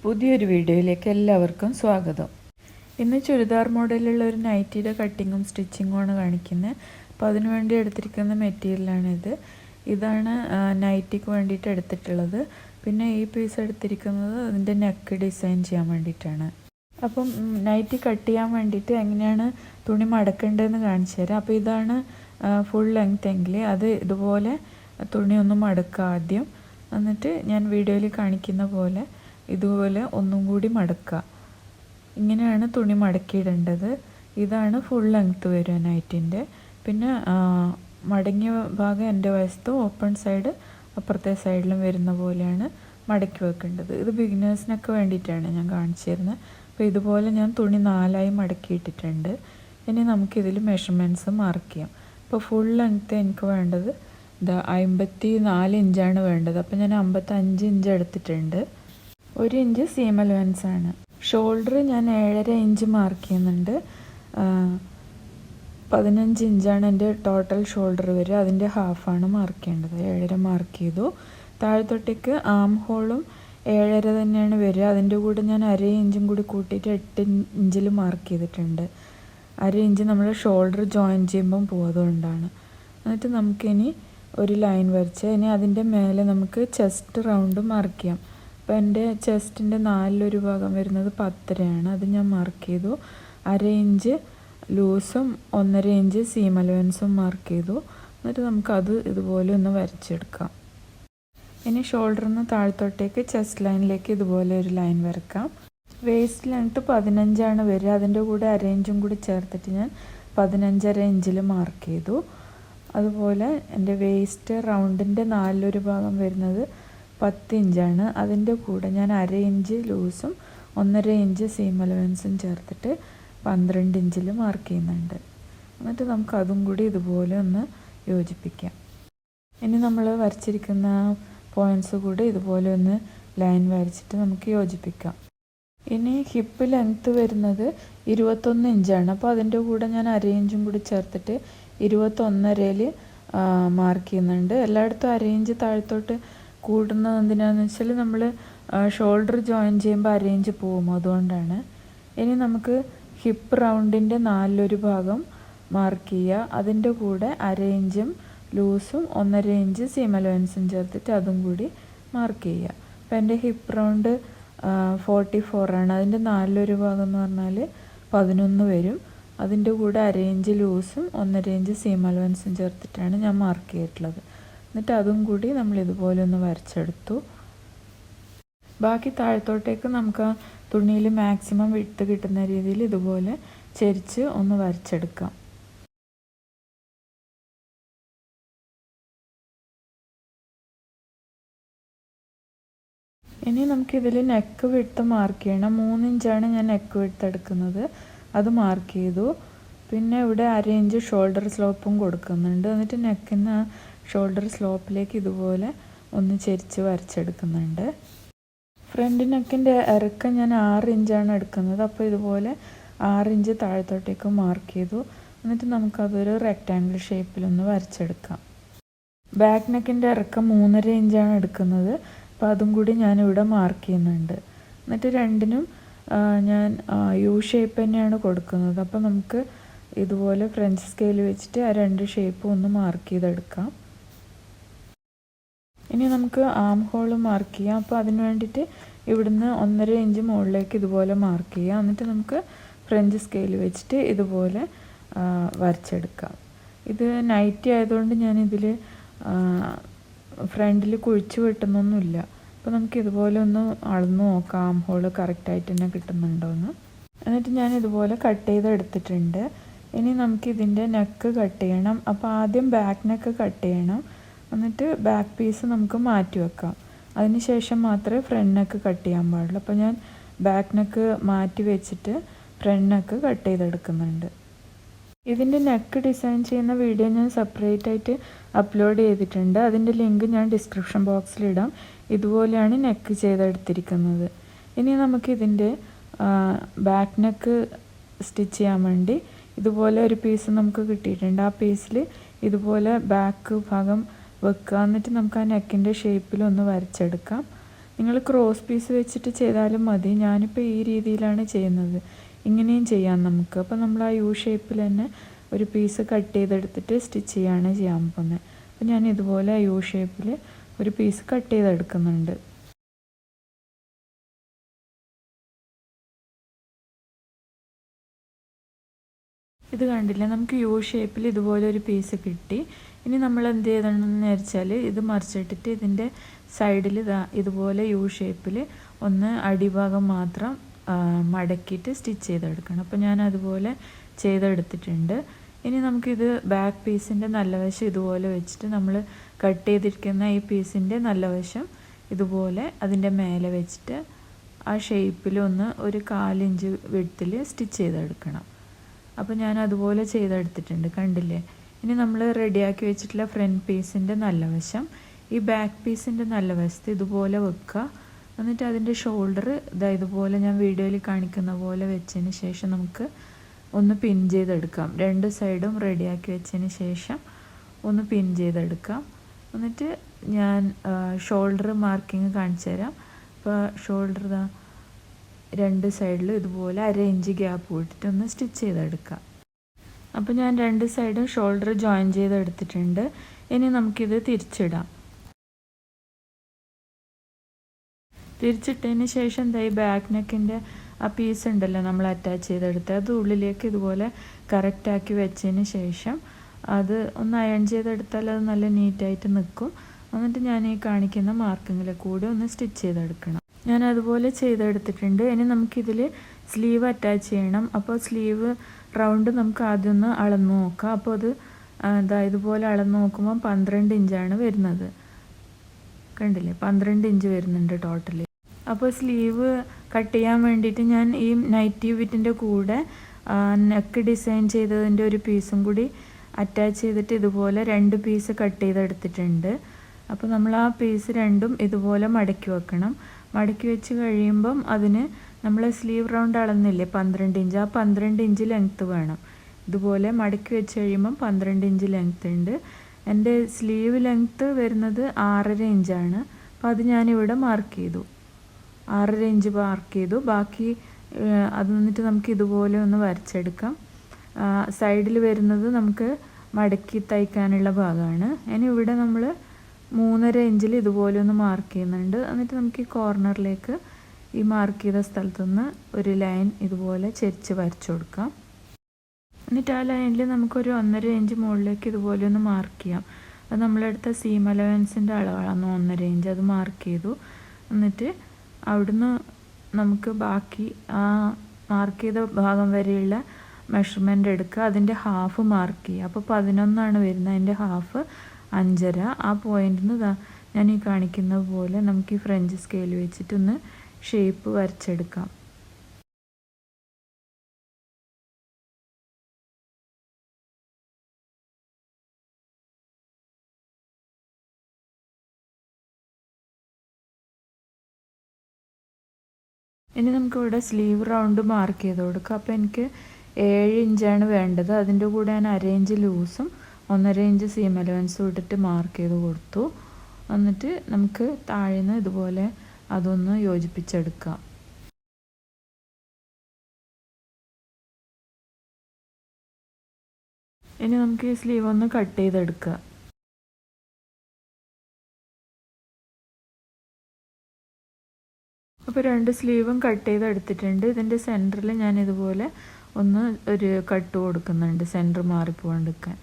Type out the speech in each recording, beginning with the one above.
പുതിയൊരു വീഡിയോയിലേക്ക് എല്ലാവർക്കും സ്വാഗതം. ഇന്ന് ചുരിദാർ മോഡലുള്ള ഒരു നൈറ്റിയുടെ കട്ടിങ്ങും സ്റ്റിച്ചിങ്ങുമാണ് കാണിക്കുന്നത്. അപ്പോൾ അതിനു വേണ്ടി എടുത്തിരിക്കുന്ന മെറ്റീരിയലാണിത്. ഇതാണ് നൈറ്റിക്ക് വേണ്ടിയിട്ട് എടുത്തിട്ടുള്ളത്. പിന്നെ ഈ പീസ് എടുത്തിരിക്കുന്നത് അതിൻ്റെ നെക്ക് ഡിസൈൻ ചെയ്യാൻ വേണ്ടിയിട്ടാണ്. അപ്പം നൈറ്റി കട്ട് ചെയ്യാൻ വേണ്ടിയിട്ട് എങ്ങനെയാണ് തുണി മടക്കേണ്ടതെന്ന് കാണിച്ചു തരാം. അപ്പോൾ ഇതാണ് ഫുൾ ലെങ്ത് എങ്കിൽ അത് ഇതുപോലെ തുണി ഒന്ന് മടക്കുക ആദ്യം. എന്നിട്ട് ഞാൻ വീഡിയോയിൽ കാണിക്കുന്ന പോലെ ഇതുപോലെ ഒന്നും കൂടി മടക്കുക. ഇങ്ങനെയാണ് തുണി മടക്കിയിടേണ്ടത്. ഇതാണ് ഫുൾ ലെങ്ത്ത് വരിക നൈറ്റിൻ്റെ. പിന്നെ മടങ്ങിയ ഭാഗം എൻ്റെ വശത്തും ഓപ്പൺ സൈഡ് അപ്പുറത്തെ സൈഡിലും വരുന്ന പോലെയാണ് മടക്കി വെക്കേണ്ടത്. ഇത് ബിഗിനേഴ്സിനൊക്കെ വേണ്ടിയിട്ടാണ് ഞാൻ കാണിച്ചു തരുന്നത്. അപ്പോൾ ഇതുപോലെ ഞാൻ തുണി 4ആയി മടക്കിയിട്ടിട്ടുണ്ട്. ഇനി നമുക്കിതിൽ മെഷർമെൻറ്റ്സ് മാർക്ക് ചെയ്യാം. അപ്പോൾ ഫുൾ ലെങ്ത്ത് എനിക്ക് വേണ്ടത് 54 ഇഞ്ചാണ് വേണ്ടത്. അപ്പോൾ ഞാൻ 55 ഇഞ്ച് എടുത്തിട്ടുണ്ട്. 1 ഇഞ്ച് സീം അലവൻസ് ആണ്. ഷോൾഡർ ഞാൻ 7.5 ഇഞ്ച് മാർക്ക് ചെയ്യുന്നുണ്ട്. 15 ഇഞ്ചാണ് എൻ്റെ ടോട്ടൽ ഷോൾഡർ വരിക. അതിൻ്റെ ഹാഫാണ് മാർക്ക് ചെയ്യേണ്ടത്. 7.5 മാർക്ക് ചെയ്തു. താഴത്തോട്ടേക്ക് ആം ഹോളും 7.5 തന്നെയാണ് വരിക. അതിൻ്റെ കൂടെ ഞാൻ 1/2 ഇഞ്ചും കൂടി കൂട്ടിയിട്ട് 8 ഇഞ്ചിൽ മാർക്ക് ചെയ്തിട്ടുണ്ട്. 1/2 ഇഞ്ച് നമ്മൾ ഷോൾഡർ ജോയിൻ ചെയ്യുമ്പം പോകുന്നതുകൊണ്ടാണ്. എന്നിട്ട് നമുക്കിനി ഒരു ലൈൻ വരച്ച് ഇനി അതിൻ്റെ മേലെ നമുക്ക് ചെസ്റ്റ് റൗണ്ട് മാർക്ക് ചെയ്യാം. അപ്പോൾ എൻ്റെ ചെസ്റ്റിൻ്റെ 4 ഭാഗം വരുന്നത് 10.5 അത് ഞാൻ മാർക്ക് ചെയ്തു. 1/2 ഇഞ്ച് ലൂസും 1.5 ഇഞ്ച് സീം അലവൻസും മാർക്ക് ചെയ്തു. എന്നിട്ട് നമുക്കത് ഇതുപോലെ ഒന്ന് വരച്ചെടുക്കാം. ഇനി ഷോൾഡറിൽ നിന്ന് താഴത്തോട്ടേക്ക് ചെസ്റ്റ് ലൈനിലേക്ക് ഇതുപോലെ ഒരു ലൈൻ വരക്കാം. വേസ്റ്റ് ലെങ്ത്ത് 15 വരിക. അതിൻ്റെ കൂടെ 1/2 ഇഞ്ചും കൂടി ചേർത്തിട്ട് ഞാൻ 15.5 ഇഞ്ചിൽ മാർക്ക് ചെയ്തു. അതുപോലെ എൻ്റെ വേസ്റ്റ് റൗണ്ടിൻ്റെ 4 ഭാഗം വരുന്നത് 10 ഇഞ്ചാണ്. അതിൻ്റെ കൂടെ ഞാൻ 1/2 ഇഞ്ച് ലൂസും 1.5 ഇഞ്ച് സീം അലവൻസും ചേർത്തിട്ട് 12 ഇഞ്ചിൽ മാർക്ക് ചെയ്യുന്നുണ്ട്. എന്നിട്ട് നമുക്ക് അതും കൂടി ഇതുപോലെ ഒന്ന് യോജിപ്പിക്കാം. ഇനി നമ്മൾ വരച്ചിരിക്കുന്ന പോയിൻറ്റ്സ് കൂടി ഇതുപോലെ ഒന്ന് ലൈൻ വരച്ചിട്ട് നമുക്ക് യോജിപ്പിക്കാം. ഇനി ഹിപ്പ് ലെങ്ത്ത് വരുന്നത് 21 ഇഞ്ചാണ്. അപ്പോൾ അതിൻ്റെ കൂടെ ഞാൻ 1/2 ഇഞ്ചും കൂടി ചേർത്തിട്ട് 21.5 മാർക്ക് ചെയ്യുന്നുണ്ട്. എല്ലായിടത്തും 1/2 ഇഞ്ച് താഴത്തോട്ട് കൂടുന്നത് എന്തിനാണെന്ന് വെച്ചാൽ നമ്മൾ ഷോൾഡർ ജോയിൻ ചെയ്യുമ്പോൾ 1/2 ഇഞ്ച് പോകും, അതുകൊണ്ടാണ്. ഇനി നമുക്ക് ഹിപ്പ് റൗണ്ടിൻ്റെ 4 ഭാഗം മാർക്ക് ചെയ്യുക. അതിൻ്റെ കൂടെ 1/2 ഇഞ്ചും ലൂസും 1.5 ഇഞ്ച് സീം അലവൻസും ചേർത്തിട്ട് അതും കൂടി മാർക്ക് ചെയ്യുക. അപ്പോൾ എൻ്റെ ഹിപ്പ് റൗണ്ട് 44 ആണ്. അതിൻ്റെ 4 ഭാഗം എന്ന് പറഞ്ഞാൽ 11 വരും. അതിൻ്റെ കൂടെ 1/2 ഇഞ്ച് ലൂസും 1.5 ഇഞ്ച് സീം അലവൻസും ചേർത്തിട്ടാണ് ഞാൻ മാർക്ക് ചെയ്തിട്ടുള്ളത്. എന്നിട്ട് അതും കൂടി നമ്മൾ ഇതുപോലെ ഒന്ന് വരച്ചെടുത്തു. ബാക്കി താഴത്തോട്ടേക്ക് നമുക്ക് തുണിയിൽ മാക്സിമം വിട്ട് കിട്ടുന്ന രീതിയിൽ ഇതുപോലെ ചെരിച്ച് ഒന്ന് വരച്ചെടുക്കാം. ഇനി നമുക്കിതിൽ നെക്ക് വിട്ട് മാർക്ക് ചെയ്യണം. 3 ഇഞ്ചാണ് ഞാൻ നെക്ക് വിട്ട് എടുക്കുന്നത്. അത് മാർക്ക് ചെയ്തു. പിന്നെ ഇവിടെ 1/2 ഇഞ്ച് ഷോൾഡർ സ്ലോപ്പും കൊടുക്കുന്നുണ്ട്. എന്നിട്ട് നെക്കിന്ന് ഷോൾഡർ സ്ലോപ്പിലേക്ക് ഇതുപോലെ ഒന്ന് ചെരിച്ച് വരച്ചെടുക്കുന്നുണ്ട്. ഫ്രണ്ട് നെക്കിൻ്റെ ഇറക്കം ഞാൻ 6 ഇഞ്ചാണ് എടുക്കുന്നത്. അപ്പോൾ ഇതുപോലെ 6 ഇഞ്ച് താഴത്തോട്ടേക്ക് മാർക്ക് ചെയ്തു. എന്നിട്ട് നമുക്കതൊരു റെക്റ്റാങ്കിൾ ഷേപ്പിലൊന്ന് വരച്ചെടുക്കാം. ബാക്ക് നെക്കിൻ്റെ ഇറക്കം 3.5 ഇഞ്ചാണ് എടുക്കുന്നത്. അപ്പോൾ അതും കൂടി ഞാനിവിടെ മാർക്ക് ചെയ്യുന്നുണ്ട്. എന്നിട്ട് രണ്ടിനും ഞാൻ യു ഷേപ്പ് തന്നെയാണ് കൊടുക്കുന്നത്. അപ്പോൾ നമുക്ക് ഇതുപോലെ ഫ്രഞ്ച് സ്കെയിൽ വെച്ചിട്ട് ആ 2 ഷേപ്പും ഒന്ന് മാർക്ക് ചെയ്തെടുക്കാം. ഇനി നമുക്ക് ആം ഹോൾ മാർക്ക് ചെയ്യാം. അപ്പോൾ അതിന് വേണ്ടിയിട്ട് ഇവിടുന്ന് 1.5 ഇഞ്ച് മുകളിലേക്ക് ഇതുപോലെ മാർക്ക് ചെയ്യാം. എന്നിട്ട് നമുക്ക് ഫ്രഞ്ച് സ്കെയിൽ വെച്ചിട്ട് ഇതുപോലെ വരച്ചെടുക്കാം. ഇത് നൈറ്റി ആയതുകൊണ്ട് ഞാനിതിൽ ഫ്രണ്ടിൽ കുഴിച്ച് വെട്ടുന്നൊന്നുമില്ല. അപ്പോൾ നമുക്ക് ഇതുപോലെ ഒന്ന് അളന്ന് നോക്കാം ആം ഹോൾ കറക്റ്റായിട്ട് തന്നെ കിട്ടുന്നുണ്ടോയെന്ന്. എന്നിട്ട് ഞാൻ ഇതുപോലെ കട്ട് ചെയ്തെടുത്തിട്ടുണ്ട്. ഇനി നമുക്കിതിൻ്റെ നെക്ക് കട്ട് ചെയ്യണം. അപ്പോൾ ആദ്യം ബാക്ക് നെക്ക് കട്ട് ചെയ്യണം. എന്നിട്ട് ബാക്ക് പീസ് നമുക്ക് മാറ്റി വെക്കാം. അതിന് ശേഷം മാത്രമേ ഫ്രണ്ട് നെക്ക് കട്ട് ചെയ്യാൻ പാടുള്ളൂ. അപ്പോൾ ഞാൻ ബാക്ക് നെക്ക് മാറ്റി വെച്ചിട്ട് ഫ്രണ്ട് നെക്ക് കട്ട് ചെയ്തെടുക്കുന്നുണ്ട്. ഇതിൻ്റെ നെക്ക് ഡിസൈൻ ചെയ്യുന്ന വീഡിയോ ഞാൻ സെപ്പറേറ്റ് ആയിട്ട് അപ്ലോഡ് ചെയ്തിട്ടുണ്ട്. അതിൻ്റെ ലിങ്ക് ഞാൻ ഡിസ്ക്രിപ്ഷൻ ബോക്സിലിടാം. ഇതുപോലെയാണ് നെക്ക് ചെയ്തെടുത്തിരിക്കുന്നത്. ഇനി നമുക്കിതിൻ്റെ ബാക്ക് നെക്ക് സ്റ്റിച്ച് ചെയ്യാൻ വേണ്ടി ഇതുപോലെ ഒരു പീസ് നമുക്ക് കിട്ടിയിട്ടുണ്ട്. ആ പീസിൽ ഇതുപോലെ ബാക്ക് ഭാഗം വെക്കുക. എന്നിട്ട് നമുക്ക് ആ നെക്കിൻ്റെ ഷേപ്പിൽ ഒന്ന് വരച്ചെടുക്കാം. നിങ്ങൾ ക്രോസ് പീസ് വെച്ചിട്ട് ചെയ്താലും മതി. ഞാനിപ്പോൾ ഈ രീതിയിലാണ് ചെയ്യുന്നത്. ഇങ്ങനെയും ചെയ്യാം നമുക്ക്. അപ്പോൾ നമ്മൾ ആ യു ഷേപ്പിൽ തന്നെ ഒരു പീസ് കട്ട് ചെയ്തെടുത്തിട്ട് സ്റ്റിച്ച് ചെയ്യാണ് ചെയ്യാൻ പോകുന്നത്. അപ്പോൾ ഞാൻ ഇതുപോലെ യു ഷേപ്പിൽ ഒരു പീസ് കട്ട് ചെയ്തെടുക്കുന്നുണ്ട്. ഇത് കണ്ടില്ലേ, നമുക്ക് യു ഷേപ്പിൽ ഇതുപോലെ ഒരു പീസ് കിട്ടി. ഇനി നമ്മൾ എന്ത് ചെയ്യണമെന്ന് വെച്ചാൽ ഇത് മറിച്ചിട്ടിട്ട് ഇതിൻ്റെ സൈഡിൽ ഇതുപോലെ യു ഷേപ്പിൽ ഒന്ന് അടിഭാഗം മാത്രം മടക്കിയിട്ട് സ്റ്റിച്ച് ചെയ്തെടുക്കണം. അപ്പോൾ ഞാൻ അതുപോലെ ചെയ്തെടുത്തിട്ടുണ്ട്. ഇനി നമുക്കിത് ബാക്ക് പീസിൻ്റെ നല്ല വശം ഇതുപോലെ വെച്ചിട്ട് നമ്മൾ കട്ട് ചെയ്തിരിക്കുന്ന ഈ പീസിൻ്റെ നല്ല വശം ഇതുപോലെ അതിൻ്റെ മേലെ വെച്ചിട്ട് ആ ഷേപ്പിൽ ഒരു 1/4 ഇഞ്ച് വിഡ്ത്തിൽ സ്റ്റിച്ച് ചെയ്തെടുക്കണം. അപ്പോൾ ഞാൻ അതുപോലെ ചെയ്തെടുത്തിട്ടുണ്ട്, കണ്ടില്ലേ. ഇനി നമ്മൾ റെഡിയാക്കി വെച്ചിട്ടുള്ള ഫ്രണ്ട് പീസിൻ്റെ നല്ല വശം ഈ ബാക്ക് പീസിൻ്റെ നല്ല വശത്ത് ഇതുപോലെ വെക്കുക. എന്നിട്ട് അതിൻ്റെ ഷോൾഡർ ഇതുപോലെ ഞാൻ വീഡിയോയിൽ കാണിക്കുന്ന പോലെ വെച്ചതിന് ശേഷം നമുക്ക് ഒന്ന് പിൻ ചെയ്തെടുക്കാം. രണ്ട് സൈഡും റെഡിയാക്കി വെച്ചതിന് ശേഷം ഒന്ന് പിൻ ചെയ്തെടുക്കാം. എന്നിട്ട് ഞാൻ ഷോൾഡർ മാർക്കിങ് കാണിച്ചു തരാം. അപ്പോൾ ഷോൾഡർ രണ്ട് സൈഡിലും ഇതുപോലെ 1/2 ഇഞ്ച് ഗ്യാപ്പ് വിട്ടിട്ട് ഒന്ന് സ്റ്റിച്ച് ചെയ്തെടുക്കാം. അപ്പോൾ ഞാൻ രണ്ട് സൈഡും ഷോൾഡർ ജോയിൻ ചെയ്തെടുത്തിട്ടുണ്ട്. ഇനി നമുക്കിത് തിരിച്ചിടാം. തിരിച്ചിട്ടതിന് ശേഷം ഈ ബാക്ക് നെക്കിൻ്റെ ആ പീസ് ഉണ്ടല്ലോ നമ്മൾ അറ്റാച്ച് ചെയ്തെടുത്ത്, അത് ഉള്ളിലേക്ക് ഇതുപോലെ കറക്റ്റാക്കി വെച്ചതിന് ശേഷം അത് ഒന്ന് അയൺ ചെയ്തെടുത്താൽ അത് നല്ല നീറ്റായിട്ട് നിൽക്കും. എന്നിട്ട് ഞാൻ ഈ കാണിക്കുന്ന മാർക്കിങ്ങിൽ കൂടെ ഒന്ന് സ്റ്റിച്ച് ചെയ്തെടുക്കണം. ഞാൻ അതുപോലെ ചെയ്തെടുത്തിട്ടുണ്ട്. ഇനി നമുക്കിതിൽ സ്ലീവ് അറ്റാച്ച് ചെയ്യണം. അപ്പോൾ സ്ലീവ് റൗണ്ട് നമുക്ക് ആദ്യം ഒന്ന് അളന്ന് നോക്കാം. അപ്പോൾ അത് ഇതുപോലെ അളന്ന് നോക്കുമ്പോൾ 12 ഇഞ്ചാണ് വരുന്നത്. കണ്ടില്ലേ, 12 ഇഞ്ച് വരുന്നുണ്ട് ടോട്ടലി. അപ്പോൾ സ്ലീവ് കട്ട് ചെയ്യാൻ വേണ്ടിയിട്ട് ഞാൻ ഈ നൈറ്റി വിറ്റിൻ്റെ കൂടെ നെക്ക് ഡിസൈൻ ചെയ്തതിൻ്റെ ഒരു പീസും കൂടി അറ്റാച്ച് ചെയ്തിട്ട് ഇതുപോലെ 2 പീസ് കട്ട് ചെയ്തെടുത്തിട്ടുണ്ട്. അപ്പോൾ നമ്മൾ ആ പീസ് രണ്ടും ഇതുപോലെ മടക്കി വെക്കണം. മടക്കി വെച്ച് കഴിയുമ്പം അതിന് നമ്മൾ സ്ലീവ് റൗണ്ട് അളന്നില്ലേ 12 ഇഞ്ച്, ആ 12 ഇഞ്ച് ലെങ്ത്ത് വേണം. ഇതുപോലെ മടക്കി വെച്ച് കഴിയുമ്പം 12 ഇഞ്ച് ലെങ്ത്ത് ഉണ്ട്. എൻ്റെ സ്ലീവ് ലെങ്ത്ത് വരുന്നത് 6.5 ഇഞ്ചാണ്. അപ്പോൾ അത് ഞാനിവിടെ മാർക്ക് ചെയ്തു, 6.5 ഇഞ്ച് മാർക്ക് ചെയ്തു. ബാക്കി അത് നിന്നിട്ട് നമുക്ക് ഇതുപോലെ ഒന്ന് വരച്ചെടുക്കാം. സൈഡിൽ വരുന്നത് നമുക്ക് മടക്കി തയ്ക്കാനുള്ള ഭാഗമാണ്. ഇനി ഇവിടെ നമ്മൾ 3.5 ഇഞ്ചിൽ ഇതുപോലെ ഒന്ന് മാർക്ക് ചെയ്യുന്നുണ്ട്. എന്നിട്ട് നമുക്ക് ഈ കോർണറിലേക്ക് ഈ മാർക്ക് ചെയ്ത സ്ഥലത്തുനിന്ന് ഒരു ലൈൻ ഇതുപോലെ ചെരിച്ച് വരച്ചു കൊടുക്കാം. എന്നിട്ട് ആ ലൈനിൽ നമുക്കൊരു 1.5 ഇഞ്ച് മുകളിലേക്ക് ഇതുപോലെ ഒന്ന് മാർക്ക് ചെയ്യാം. അത് നമ്മളെടുത്ത സീം അലവൻസിൻ്റെ അളവാണ് 1.5 ഇഞ്ച്, അത് മാർക്ക് ചെയ്തു. എന്നിട്ട് അവിടുന്ന് നമുക്ക് ബാക്കി ആ മാർക്ക് ചെയ്ത ഭാഗം വരെയുള്ള മെഷർമെൻ്റ് എടുക്കുക. അതിൻ്റെ ഹാഫ് മാർക്ക് ചെയ്യുക. അപ്പോൾ 11 വരുന്നത്, അതിൻ്റെ ഹാഫ് 5.5. ആ പോയിന്റിൽ നിന്ന് ഞാൻ ഈ കാണിക്കുന്ന പോലെ നമുക്ക് ഈ ഫ്രഞ്ച് സ്കെയിൽ വെച്ചിട്ടൊന്ന് ഷേപ്പ് വരച്ചെടുക്കാം. ഇനി നമുക്കിവിടെ സ്ലീവ് റൗണ്ട് മാർക്ക് ചെയ്ത് കൊടുക്കാം. അപ്പോൾ എനിക്ക് 7 ഇഞ്ചാണ് വേണ്ടത്. അതിൻ്റെ കൂടെ ഞാൻ 1/2 ഇഞ്ച് ലൂസും 1.5 ഇഞ്ച് സീം അലവൻസും ഇട്ടിട്ട് മാർക്ക് ചെയ്ത് കൊടുത്തു. എന്നിട്ട് നമുക്ക് താഴേന്ന് ഇതുപോലെ അതൊന്ന് യോജിപ്പിച്ചെടുക്കാം. ഇനി നമുക്ക് ഈ സ്ലീവ് ഒന്ന് കട്ട് ചെയ്തെടുക്കുക. അപ്പോൾ 2 സ്ലീവും കട്ട് ചെയ്തെടുത്തിട്ടുണ്ട്. ഇതിൻ്റെ സെൻറ്ററിൽ ഞാൻ ഇതുപോലെ ഒന്ന് ഒരു കട്ട് കൊടുക്കുന്നുണ്ട്, സെൻറ്റർ മാറിപ്പോകാണ്ടിരിക്കാൻ.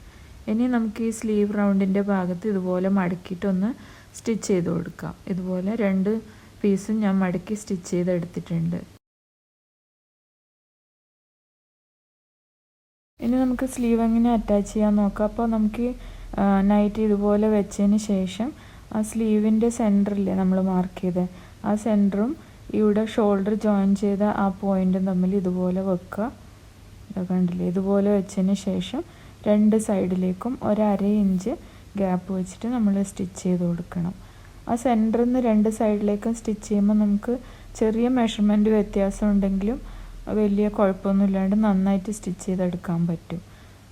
ഇനി നമുക്ക് ഈ സ്ലീവ് റൗണ്ടിൻ്റെ ഭാഗത്ത് ഇതുപോലെ മടക്കിയിട്ടൊന്ന് സ്റ്റിച്ച് ചെയ്ത് കൊടുക്കാം. ഇതുപോലെ 2 പീസും ഞാൻ മടക്കി സ്റ്റിച്ച് ചെയ്തെടുത്തിട്ടുണ്ട്. ഇനി നമുക്ക് സ്ലീവ് എങ്ങനെ അറ്റാച്ച് ചെയ്യാൻ നോക്കാം. അപ്പോൾ നമുക്ക് നൈറ്റ് ഇതുപോലെ വെച്ചതിന് ശേഷം ആ സ്ലീവിൻ്റെ സെൻറ്ററില്ലേ നമ്മൾ മാർക്ക് ചെയ്ത് ആ സെൻറ്ററും ഇവിടെ ഷോൾഡർ ജോയിൻ ചെയ്ത ആ പോയിൻറ്റും തമ്മിൽ ഇതുപോലെ വെക്കുക. ഇതൊക്കെ കണ്ടില്ലേ, ഇതുപോലെ വെച്ചതിന് ശേഷം 2 സൈഡിലേക്കും 1/2 ഇഞ്ച് ഗ്യാപ്പ് വെച്ചിട്ട് നമ്മൾ സ്റ്റിച്ച് ചെയ്ത് കൊടുക്കണം. ആ സെൻറ്ററിൽ നിന്ന് 2 സൈഡിലേക്കും സ്റ്റിച്ച് ചെയ്യുമ്പോൾ നമുക്ക് ചെറിയ മെഷർമെൻറ്റ് വ്യത്യാസം ഉണ്ടെങ്കിലും വലിയ കുഴപ്പമൊന്നുമില്ലാണ്ട് നന്നായിട്ട് സ്റ്റിച്ച് ചെയ്തെടുക്കാൻ പറ്റും.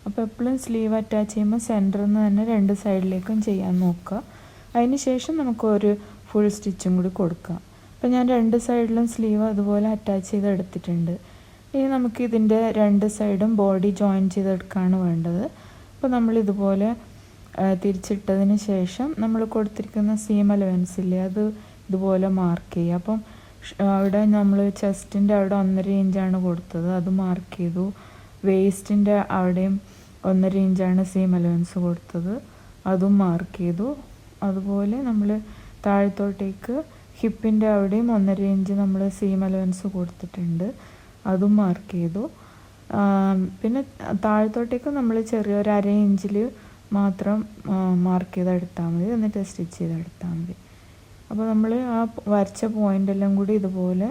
അപ്പോൾ എപ്പോഴും സ്ലീവ് അറ്റാച്ച് ചെയ്യുമ്പോൾ സെൻറ്ററിൽ നിന്ന് തന്നെ 2 സൈഡിലേക്കും ചെയ്യാൻ നോക്കുക. അതിന് ശേഷം നമുക്കൊരു ഫുൾ സ്റ്റിച്ചും കൂടി കൊടുക്കാം. അപ്പോൾ ഞാൻ 2 സൈഡിലും സ്ലീവ് അതുപോലെ അറ്റാച്ച് ചെയ്തെടുത്തിട്ടുണ്ട്. ഇനി നമുക്ക് ഇതിൻ്റെ 2 സൈഡും ബോഡി ജോയിൻ ചെയ്തെടുക്കുകയാണ് വേണ്ടത്. അപ്പോൾ നമ്മളിതുപോലെ തിരിച്ചിട്ടതിന് ശേഷം നമ്മൾ കൊടുത്തിരിക്കുന്ന സീം അലവൻസ് ഇല്ലേ, അത് ഇതുപോലെ മാർക്ക് ചെയ്യുക. അപ്പം അവിടെ നമ്മൾ ചെസ്റ്റിൻ്റെ അവിടെ 1.5 ഇഞ്ചാണ് കൊടുത്തത്, അത് മാർക്ക് ചെയ്തു. വേസ്റ്റിൻ്റെ അവിടെയും 1.5 ഇഞ്ചാണ് സീം അലവൻസ് കൊടുത്തത്, അതും മാർക്ക് ചെയ്തു. അതുപോലെ നമ്മൾ താഴത്തോട്ടേക്ക് ഹിപ്പിൻ്റെ അവിടെയും 1.5 ഇഞ്ച് നമ്മൾ സീം അലവൻസ് കൊടുത്തിട്ടുണ്ട്, അതും മാർക്ക് ചെയ്തു. പിന്നെ താഴത്തോട്ടേക്ക് നമ്മൾ ചെറിയൊരു 1/2 ഇഞ്ചിൽ മാത്രം മാർക്ക് ചെയ്തെടുത്താൽ മതി, എന്നിട്ട് സ്റ്റിച്ച് ചെയ്തെടുത്താൽ മതി. അപ്പോൾ നമ്മൾ ആ വരച്ച പോയിൻ്റെല്ലാം കൂടി ഇതുപോലെ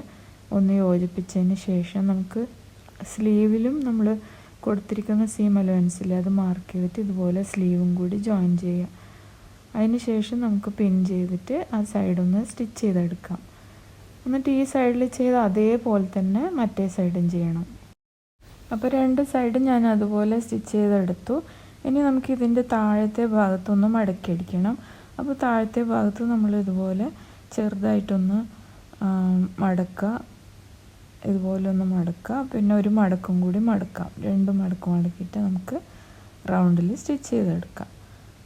ഒന്ന് യോജിപ്പിച്ചതിന് ശേഷം നമുക്ക് സ്ലീവിലും നമ്മൾ കൊടുത്തിരിക്കുന്ന സീം അലവൻസിൽ അത് മാർക്ക് ചെയ്തിട്ട് ഇതുപോലെ സ്ലീവും കൂടി ജോയിൻ ചെയ്യുക. അതിന് ശേഷം നമുക്ക് പിൻ ചെയ്തിട്ട് ആ സൈഡൊന്ന് സ്റ്റിച്ച് ചെയ്തെടുക്കാം. എന്നിട്ട് ഈ സൈഡിൽ ചെയ്ത് അതേപോലെ തന്നെ മറ്റേ സൈഡും ചെയ്യണം. അപ്പോൾ 2 സൈഡും ഞാൻ അതുപോലെ സ്റ്റിച്ച് ചെയ്തെടുത്തു. ഇനി നമുക്ക് ഇതിൻ്റെ താഴത്തെ ഭാഗത്തൊന്ന് മടക്കിയടിക്കണം. അപ്പോൾ താഴത്തെ ഭാഗത്ത് നമ്മൾ ഇതുപോലെ ചെറുതായിട്ടൊന്ന് മടക്കുക, ഇതുപോലെ ഒന്ന് മടക്കുക. പിന്നെ ഒരു മടക്കും കൂടി മടക്കാം, 2 മടക്കും മടക്കിയിട്ട് നമുക്ക് റൗണ്ടിൽ സ്റ്റിച്ച് ചെയ്തെടുക്കാം.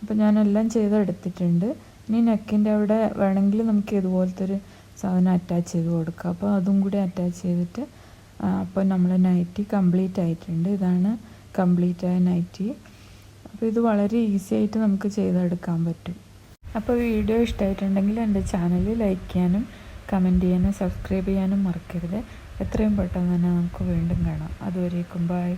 അപ്പോൾ ഞാനെല്ലാം ചെയ്തെടുത്തിട്ടുണ്ട്. ഇനി നെക്കിൻ്റെ അവിടെ വേണമെങ്കിൽ നമുക്ക് ഇതുപോലത്തെ ഒരു സാധനം അറ്റാച്ച് ചെയ്ത് കൊടുക്കാം. അപ്പോൾ അതും കൂടി അറ്റാച്ച് ചെയ്തിട്ട് അപ്പോൾ നമ്മൾ നൈറ്റി കംപ്ലീറ്റ് ആയിട്ടുണ്ട്. ഇതാണ് കംപ്ലീറ്റ് ആയ നൈറ്റി. അപ്പോൾ ഇത് വളരെ ഈസി ആയിട്ട് നമുക്ക് ചെയ്തെടുക്കാൻ പറ്റും. അപ്പോൾ വീഡിയോ ഇഷ്ടമായിട്ടുണ്ടെങ്കിൽ എൻ്റെ ചാനൽ ലൈക്ക് ചെയ്യാനും കമൻറ്റ് ചെയ്യാനും സബ്സ്ക്രൈബ് ചെയ്യാനും മറക്കരുത്. എത്രയും പെട്ടെന്ന് തന്നെ നമുക്ക് വീണ്ടും കാണാം. അതുവരേക്കും ബൈ.